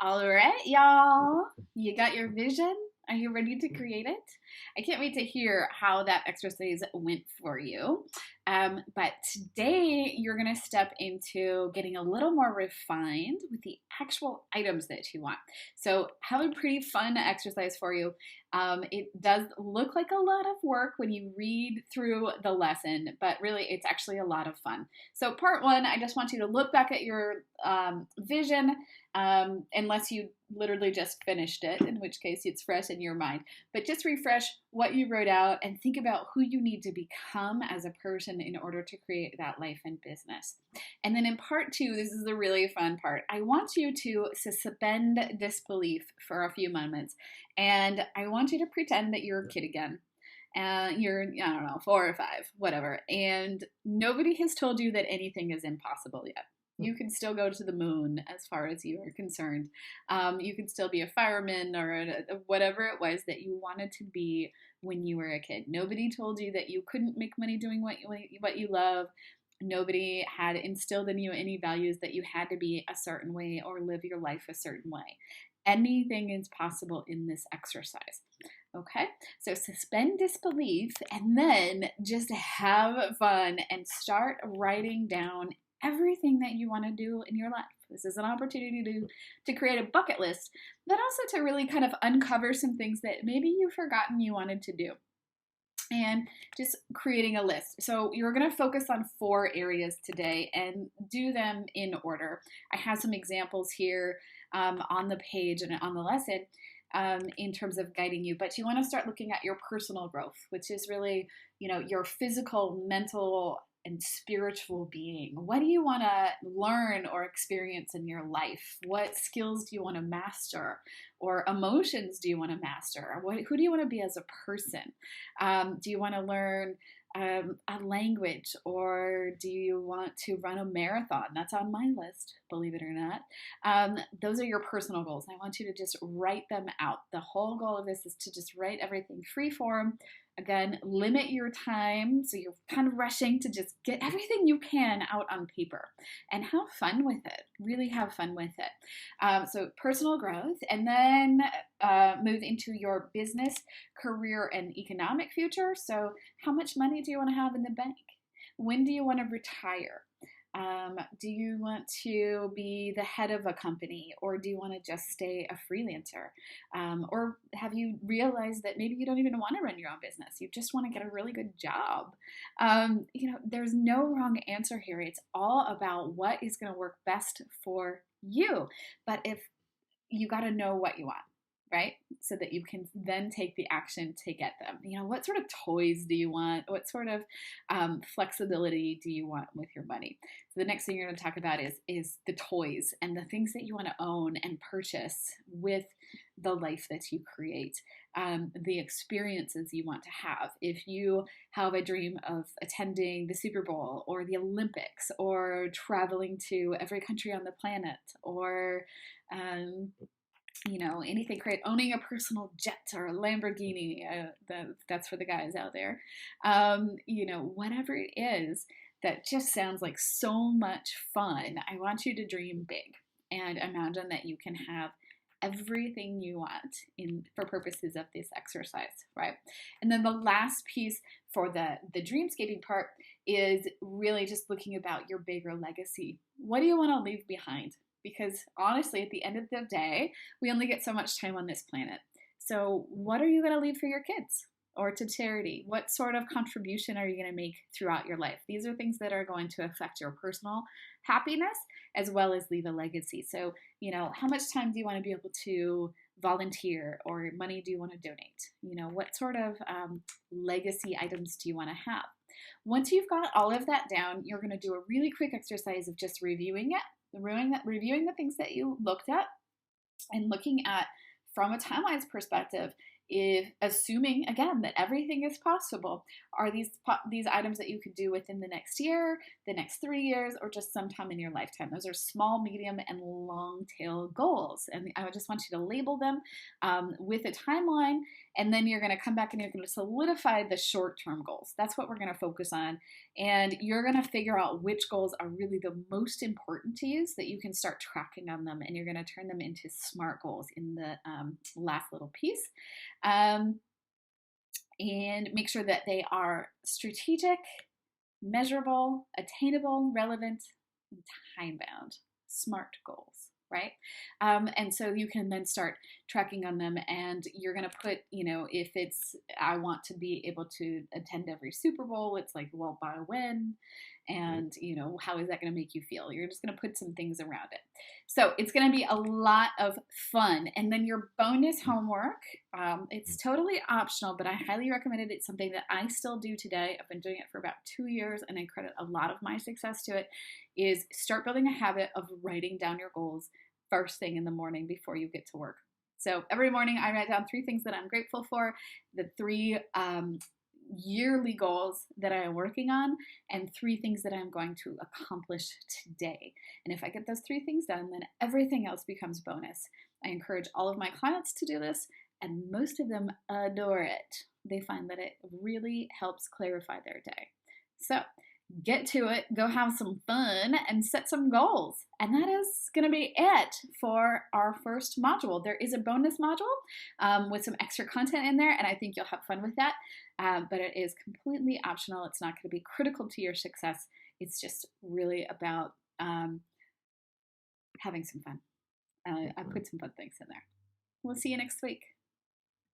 All right, y'all. You got your vision? Are you ready to create it? I can't wait to hear how that exercise went for you. But today you're going to step into getting a little more refined with the actual items that you want. So, have a pretty fun exercise for you. It does look like a lot of work when you read through the lesson, but really it's actually a lot of fun. So, part one, I just want you to look back at your vision, unless you literally just finished it, in which case it's fresh in your mind. But just refresh what you wrote out and think about who you need to become as a person in order to create that life and business. And then in part two, this is the really fun part. I want you to suspend disbelief for a few moments, and I want you to pretend that you're a kid again. And you're, I don't know, 4 or 5, whatever. And nobody has told you that anything is impossible yet. You can still go to the moon as far as you are concerned. You can still be a fireman or whatever it was that you wanted to be when you were a kid. Nobody told you that you couldn't make money doing what you love. Nobody had instilled in you any values that you had to be a certain way or live your life a certain way. Anything is possible in this exercise. Okay, so suspend disbelief and then just have fun and start writing down everything that you want to do in your life. This is an opportunity to create a bucket list, but also to really kind of uncover some things that maybe you've forgotten you wanted to do. And just creating a list. So you're going to focus on 4 areas today and do them in order. I have some examples here on the page and on the lesson in terms of guiding you, but you want to start looking at your personal growth, which is really, your physical, mental, and spiritual being. What do you want to learn or experience in your life? What skills do you want to master? Or emotions do you want to master? Who do you want to be as a person? Do you want to learn a language, or do you want to run a marathon? That's on my list, believe it or not. Those are your personal goals. I want you to just write them out. The whole goal of this is to just write everything free form. Again, limit your time so you're kind of rushing to just get everything you can out on paper and have fun with it. Really have fun with it. So personal growth, and then move into your business, career, and economic future. So how much money do you want to have in the bank? When do you want to retire? Do you want to be the head of a company, or do you want to just stay a freelancer? Or have you realized that maybe you don't even want to run your own business? You just want to get a really good job. There's no wrong answer here. It's all about what is going to work best for you. But if you got to know what you want, right? So that you can then take the action to get them. What sort of toys do you want? What sort of flexibility do you want with your money? So the next thing you're going to talk about is the toys and the things that you want to own and purchase with the life that you create, the experiences you want to have. If you have a dream of attending the Super Bowl or the Olympics or traveling to every country on the planet, or anything great, owning a personal jet or a Lamborghini, that's for the guys out there. Whatever it is that just sounds like so much fun, I want you to dream big and imagine that you can have everything you want for purposes of this exercise, right? And then the last piece for the dreamscaping part is really just looking about your bigger legacy. What do you want to leave behind? Because honestly, at the end of the day, we only get so much time on this planet. So what are you going to leave for your kids or to charity? What sort of contribution are you going to make throughout your life? These are things that are going to affect your personal happiness as well as leave a legacy. So, how much time do you want to be able to volunteer, or money do you want to donate? What sort of legacy items do you want to have? Once you've got all of that down, you're going to do a really quick exercise of just reviewing it. Reviewing the things that you looked at and looking at from a timelines perspective, if assuming again that everything is possible, are these items that you could do within the next year, the next 3 years, or just sometime in your lifetime? Those are small, medium, and long tail goals, and I just want you to label them with a timeline, and then you're going to come back and you're going to solidify the short-term goals. That's what we're going to focus on, and you're going to figure out which goals are really the most important to you so that you can start tracking on them, and you're going to turn them into SMART goals in the last little piece. And make sure that they are strategic, measurable, attainable, relevant, and time-bound. SMART goals, right? And so you can then start tracking on them, and you're going to put, if it's, I want to be able to attend every Super Bowl, it's like, well, by when? And, how is that going to make you feel? You're just going to put some things around it. So it's going to be a lot of fun. And then your bonus homework, it's totally optional, but I highly recommend it. It's something that I still do today. I've been doing it for about 2 years, and I credit a lot of my success to it, is start building a habit of writing down your goals first thing in the morning before you get to work. So every morning I write down 3 things that I'm grateful for, the 3 yearly goals that I am working on, and 3 things that I'm going to accomplish today. And if I get those 3 things done, then everything else becomes bonus. I encourage all of my clients to do this, and most of them adore it. They find that it really helps clarify their day. So get to it, go have some fun, and set some goals. And that is going to be it for our first module. There is a bonus module with some extra content in there, and I think you'll have fun with that. But it is completely optional. It's not going to be critical to your success. It's just really about having some fun. I put some fun things in there. We'll see you next week.